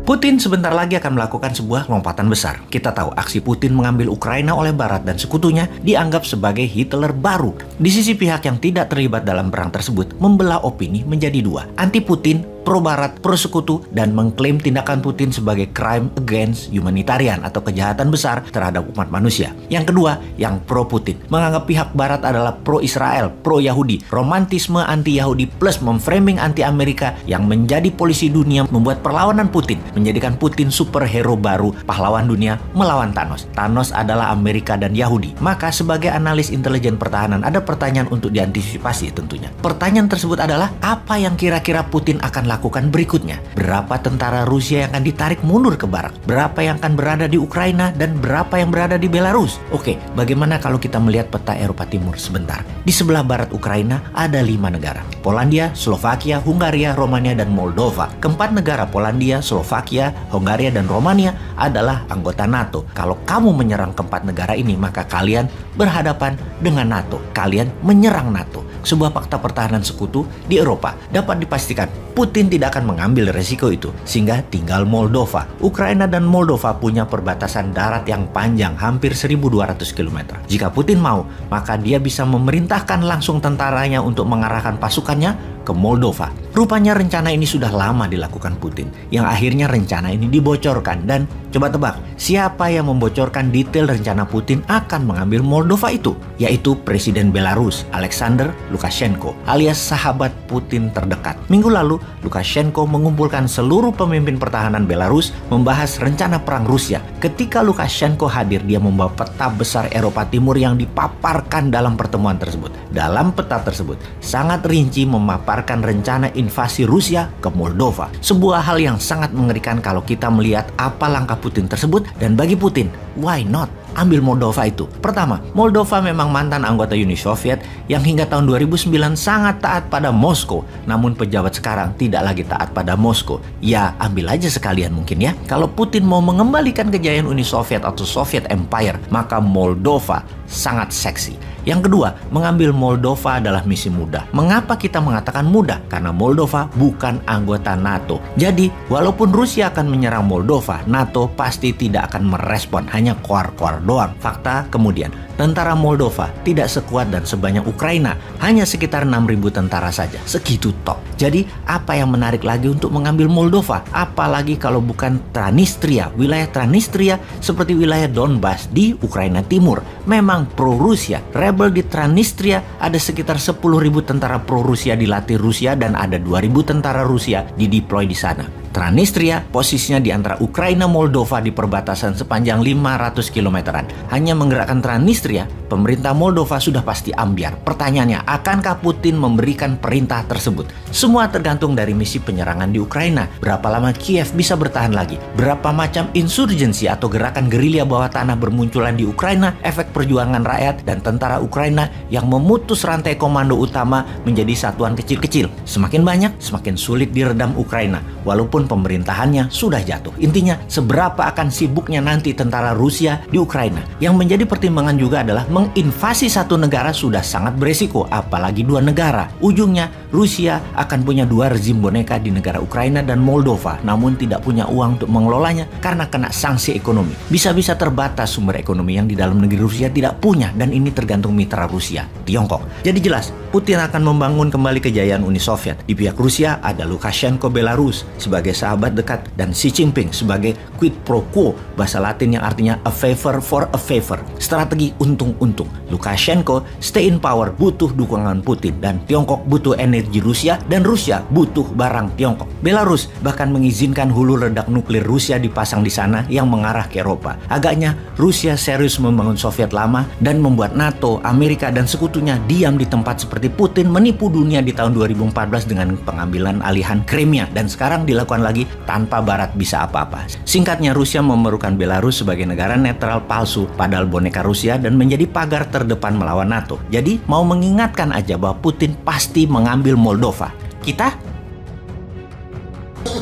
Putin sebentar lagi akan melakukan sebuah lompatan besar. Kita tahu aksi Putin mengambil Ukraina oleh Barat dan sekutunya dianggap sebagai Hitler baru. Di sisi pihak yang tidak terlibat dalam perang tersebut membelah opini menjadi dua. Anti Putin, pro Barat, pro sekutu, dan mengklaim tindakan Putin sebagai crime against humanitarian atau kejahatan besar terhadap umat manusia. Yang kedua, yang pro Putin, menganggap pihak Barat adalah pro Israel, pro Yahudi, romantisme anti Yahudi plus memframing anti Amerika yang menjadi polisi dunia membuat perlawanan Putin, menjadikan Putin superhero baru, pahlawan dunia melawan Thanos. Thanos adalah Amerika dan Yahudi. Maka sebagai analis intelijen pertahanan ada pertanyaan untuk diantisipasi tentunya. Pertanyaan tersebut adalah apa yang kira-kira Putin akan lakukan berikutnya? Berapa tentara Rusia yang akan ditarik mundur ke barat? Berapa yang akan berada di Ukraina dan berapa yang berada di Belarus? Oke, bagaimana kalau kita melihat peta Eropa Timur sebentar? Di sebelah barat Ukraina ada 5 negara. Polandia, Slovakia, Hungaria, Romania, dan Moldova. Keempat negara Polandia, Slovakia, Hungaria, dan Romania adalah anggota NATO. Kalau kamu menyerang keempat negara ini, maka kalian berhadapan dengan NATO. Kalian menyerang NATO. Sebuah fakta pertahanan sekutu di Eropa. Dapat dipastikan Putin tidak akan mengambil resiko itu, sehingga tinggal Moldova. Ukraina dan Moldova punya perbatasan darat yang panjang, hampir 1.200 km. Jika Putin mau, maka dia bisa memerintahkan langsung tentaranya untuk mengarahkan pasukannya ke Moldova. Rupanya rencana ini sudah lama dilakukan Putin, yang akhirnya rencana ini dibocorkan. Dan coba tebak, siapa yang membocorkan detail rencana Putin akan mengambil Moldova itu? Yaitu Presiden Belarus, Alexander Lukashenko, alias sahabat Putin terdekat. Minggu lalu, Lukashenko mengumpulkan seluruh pemimpin pertahanan Belarus membahas rencana perang Rusia. Ketika Lukashenko hadir, dia membawa peta besar Eropa Timur yang dipaparkan dalam pertemuan tersebut. Dalam peta tersebut, sangat rinci memaparkan rencana invasi Rusia ke Moldova. Sebuah hal yang sangat mengerikan kalau kita melihat apa langkah Putin tersebut. Dan bagi Putin, why not? Ambil Moldova itu. Pertama, Moldova memang mantan anggota Uni Soviet yang hingga tahun 2009 sangat taat pada Moskow. Namun pejabat sekarang tidak lagi taat pada Moskow. Ya, ambil aja sekalian mungkin ya. Kalau Putin mau mengembalikan kejayaan Uni Soviet atau Soviet Empire, maka Moldova sangat seksi. Yang kedua, mengambil Moldova adalah misi mudah. Mengapa kita mengatakan mudah? Karena Moldova bukan anggota NATO. Jadi, walaupun Rusia akan menyerang Moldova, NATO pasti tidak akan merespon, hanya koar-koar doang. Fakta kemudian, tentara Moldova tidak sekuat dan sebanyak Ukraina, hanya sekitar 6.000 tentara saja. Segitu top. Jadi, apa yang menarik lagi untuk mengambil Moldova? Apalagi kalau bukan Transnistria, wilayah Transnistria seperti wilayah Donbas di Ukraina Timur. Memang pro-Rusia. Rebel di Transnistria ada sekitar 10.000 tentara pro-Rusia dilatih Rusia dan ada 2.000 tentara Rusia dideploy di sana. Transnistria posisinya di antara Ukraina Moldova di perbatasan sepanjang 500 kilometeran. Hanya menggerakkan Transnistria, pemerintah Moldova sudah pasti ambyar. Pertanyaannya, akankah Putin memberikan perintah tersebut? Semua tergantung dari misi penyerangan di Ukraina. Berapa lama Kiev bisa bertahan lagi? Berapa macam insurgensi atau gerakan gerilya bawah tanah bermunculan di Ukraina? Efek perjuangan rakyat dan tentara Ukraina yang memutus rantai komando utama menjadi satuan kecil-kecil. Semakin banyak, semakin sulit diredam Ukraina. Walaupun pemerintahannya sudah jatuh. Intinya, seberapa akan sibuknya nanti tentara Rusia di Ukraina. Yang menjadi pertimbangan juga adalah menginvasi satu negara sudah sangat beresiko, apalagi 2 negara. Ujungnya, Rusia akan punya 2 rezim boneka di negara Ukraina dan Moldova, namun tidak punya uang untuk mengelolanya karena kena sanksi ekonomi. Bisa-bisa terbatas sumber ekonomi yang di dalam negeri Rusia tidak punya, dan ini tergantung mitra Rusia, Tiongkok. Jadi jelas, Putin akan membangun kembali kejayaan Uni Soviet. Di pihak Rusia ada Lukashenko Belarus sebagai sahabat dekat dan Xi Jinping sebagai quid pro quo, bahasa Latin yang artinya a favor for a favor, strategi untung-untung. Lukashenko stay in power butuh dukungan Putin, dan Tiongkok butuh energi Rusia dan Rusia butuh barang Tiongkok. Belarus bahkan mengizinkan hulu ledak nuklir Rusia dipasang di sana yang mengarah ke Eropa. Agaknya Rusia serius membangun Soviet lama dan membuat NATO, Amerika dan sekutunya diam di tempat seperti Putin menipu dunia di tahun 2014 dengan pengambilan alihan Crimea, dan sekarang dilakukan lagi tanpa Barat bisa apa-apa. Singkatnya, Rusia memerlukan Belarus sebagai negara netral palsu padahal boneka Rusia dan menjadi pagar terdepan melawan NATO. Jadi mau mengingatkan aja bahwa Putin pasti mengambil Moldova. Kita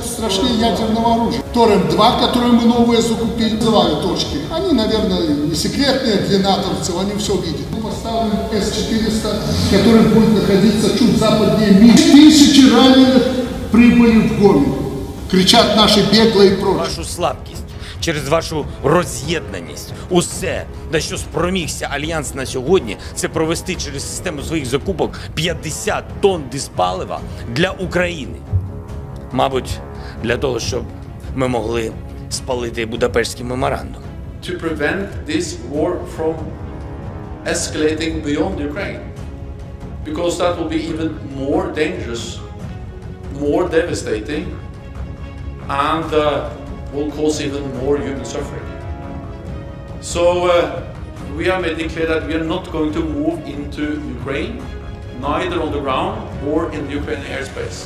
страшнее ядерного оружия. Торрент-2, которые мы новые закупили, называют точки. Они, наверное, не секретные для натовцев, они все видят. Мы поставим С-400, который будет находиться чуть западнее Минска. 1000 раненых прибыли в Гомель. кричат наши беглые и прочее. Вашу слабкість, через вашу роз'єднаність, усе, на що спромігся Альянс на сьогодні, це провести через систему своїх закупок 50 тонн диспалива для України. Мабуть, для того, щоб ми могли спалити Будапештський меморандум. To prevent this war from escalating beyond Ukraine, because that will be even more dangerous, more devastating, and will cause even more human suffering. So we have made it clear that we are not going to move into Ukraine, neither on the ground or in the Ukrainian airspace.